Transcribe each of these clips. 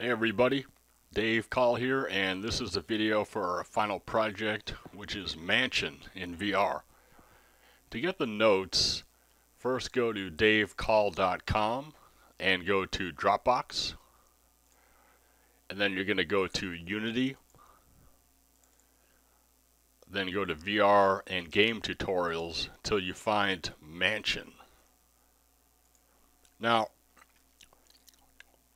Hey everybody, Dave Call here, and this is the video for our final project, which is Mansion in VR. To get the notes, first go to davecall.com and go to Dropbox, and then you're going to go to Unity, then go to VR and game tutorials till you find Mansion. Now,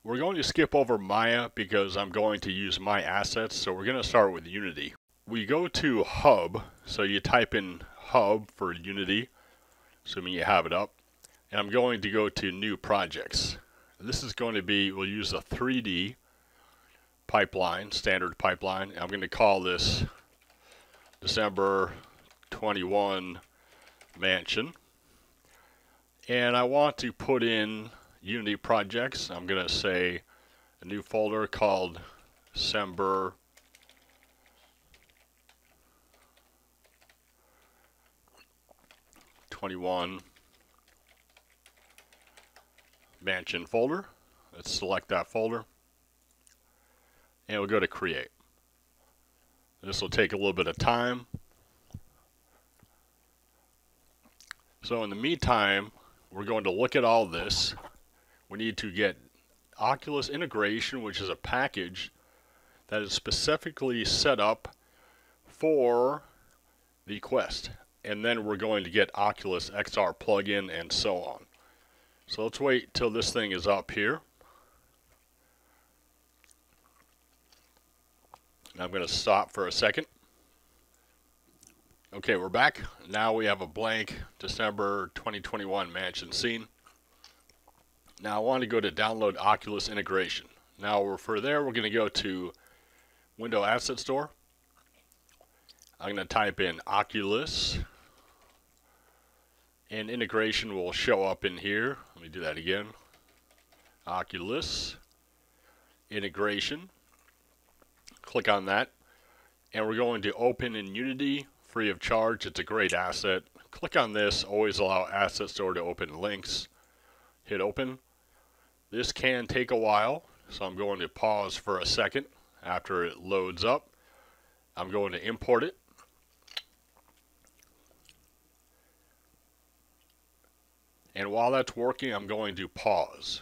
we're going to skip over Maya because I'm going to use my assets, so we're going to start with Unity. We go to Hub, so you type in Hub for Unity, assuming you have it up, and I'm going to go to New Projects. This is going to be, we'll use a 3D pipeline, standard pipeline. I'm going to call this December 21 Mansion, and I want to put in Unity projects. I'm going to say a new folder called December 21 Mansion folder. Let's select that folder and we'll go to create. This will take a little bit of time. So in the meantime, we're going to look at all this. We need to get Oculus Integration, which is a package that is specifically set up for the Quest. And then we're going to get Oculus XR plugin and so on. So let's wait till this thing is up here. I'm going to stop for a second. Okay, we're back. Now we have a blank December 2021 Mansion scene. Now I want to go to download Oculus Integration. Now for there, we're going to go to Window Asset Store. I'm going to type in Oculus, and integration will show up in here. Let me do that again. Oculus Integration. Click on that, and we're going to open in Unity, free of charge. It's a great asset. Click on this. Always allow Asset Store to open links. Hit open. This can take a while, so I'm going to pause for a second. After it loads up, I'm going to import it. And while that's working, I'm going to pause.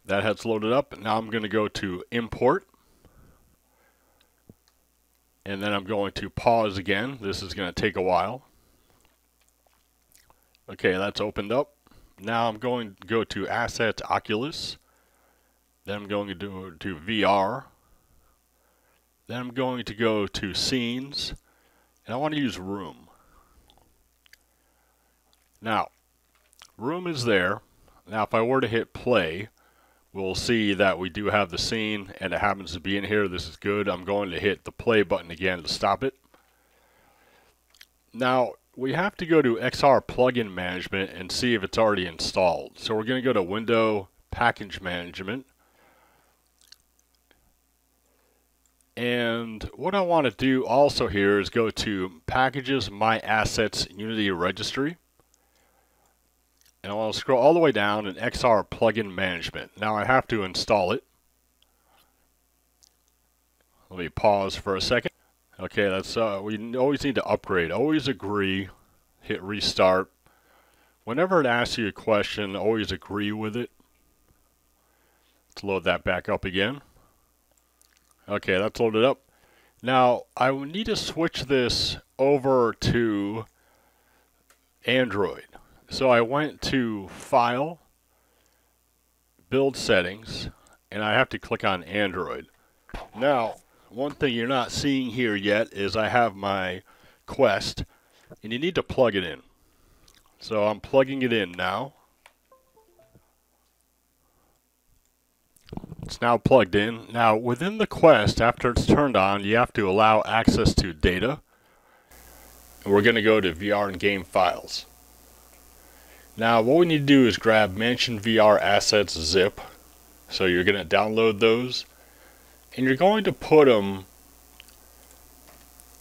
That has loaded up. Now I'm going to go to import. And then I'm going to pause again. This is going to take a while. Okay, that's opened up. Now I'm going to go to Assets Oculus. Then I'm going to do to VR. Then I'm going to go to Scenes. And I want to use Room. Now, Room is there. Now if I were to hit play, we'll see that we do have the scene and it happens to be in here. This is good. I'm going to hit the play button again to stop it. Now, we have to go to XR plugin management and see if it's already installed. So we're going to go to Window Package Management. And what I want to do also here is go to Packages, My Assets, Unity Registry. And I want to scroll all the way down in XR plugin management. Now I have to install it. Let me pause for a second. Okay, that's we always need to upgrade. Always agree. Hit restart. Whenever it asks you a question, always agree with it. Let's load that back up again. Okay, that's loaded up. Now I will need to switch this over to Android. So I went to File, Build Settings, and I have to click on Android. Now, one thing you're not seeing here yet is I have my Quest, and you need to plug it in. So I'm plugging it in now. It's now plugged in. Now, within the Quest, after it's turned on, you have to allow access to data. And we're going to go to VR and Game Files. Now what we need to do is grab Mansion VR Assets zip. So you're going to download those. And you're going to put them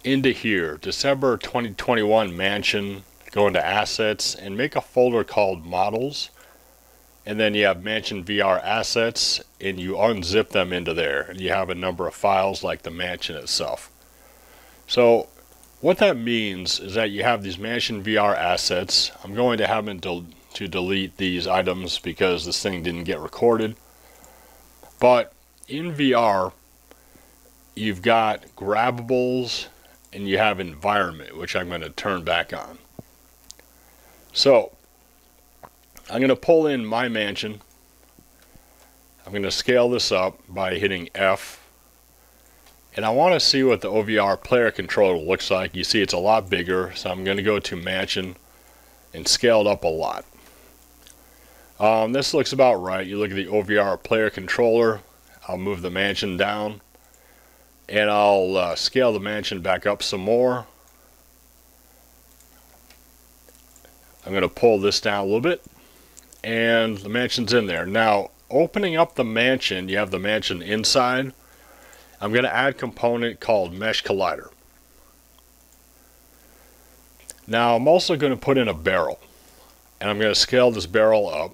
into here. December 2021 Mansion. Go into Assets and make a folder called Models. and then you have Mansion VR assets, and you unzip them into there, and you have a number of files like the mansion itself. So what that means is that you have these Mansion VR assets. I'm going to have them to delete these items because this thing didn't get recorded. But in VR, you've got grabbables and you have environment, which I'm going to turn back on. So I'm going to pull in my mansion. I'm going to scale this up by hitting F. And I want to see what the OVR player controller looks like. You see it's a lot bigger, so I'm going to go to mansion and scale it up a lot. This looks about right. You look at the OVR player controller. I'll move the mansion down, and I'll scale the mansion back up some more. I'm going to pull this down a little bit, and the mansion's in there. Now, opening up the mansion, you have the mansion inside. I'm going to add a component called Mesh Collider. Now, I'm also going to put in a barrel, and I'm going to scale this barrel up.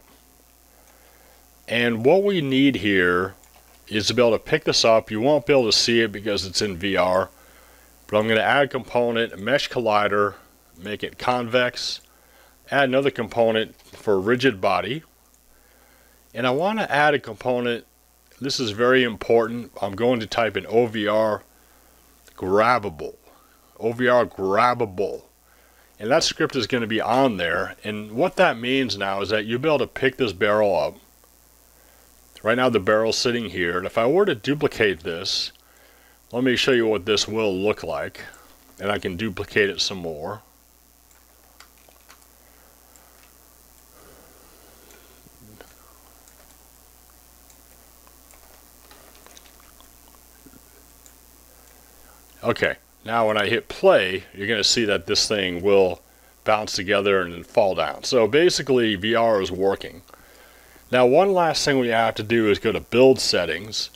And what we need here is to be able to pick this up. You won't be able to see it because it's in VR, but I'm going to add a component, a Mesh Collider, make it convex, add another component for rigid body, and I want to add a component. This is very important. I'm going to type in OVR grabbable. OVR grabbable. And that script is going to be on there. And what that means now is that you'll be able to pick this barrel up. Right now the barrel's sitting here. And if I were to duplicate this, let me show you what this will look like. And I can duplicate it some more. Okay, now when I hit play, you're going to see that this thing will bounce together and then fall down. So basically, VR is working. Now, one last thing we have to do is go to build settings.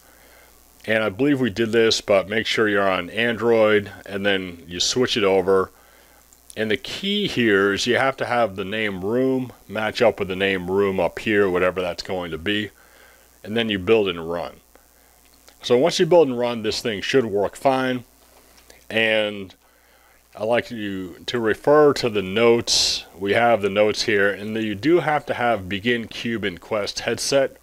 And I believe we did this, but make sure you're on Android, and then you switch it over. And the key here is you have to have the name room match up with the name room up here, whatever that's going to be. And then you build and run. So once you build and run, this thing should work fine. And I like you to refer to the notes. We have the notes here, and you do have to have Begin Cube and Quest headset.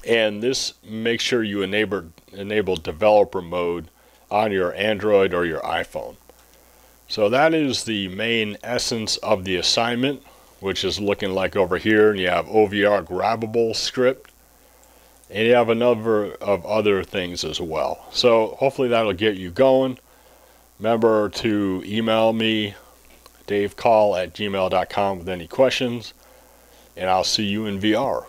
And this, make sure you enable developer mode on your Android or your iPhone. So that is the main essence of the assignment, which is looking like over here. And you have OVR grabbable script. And you have a number of other things as well. So hopefully that'll get you going. Remember to email me, davecall@gmail.com, with any questions. And I'll see you in VR.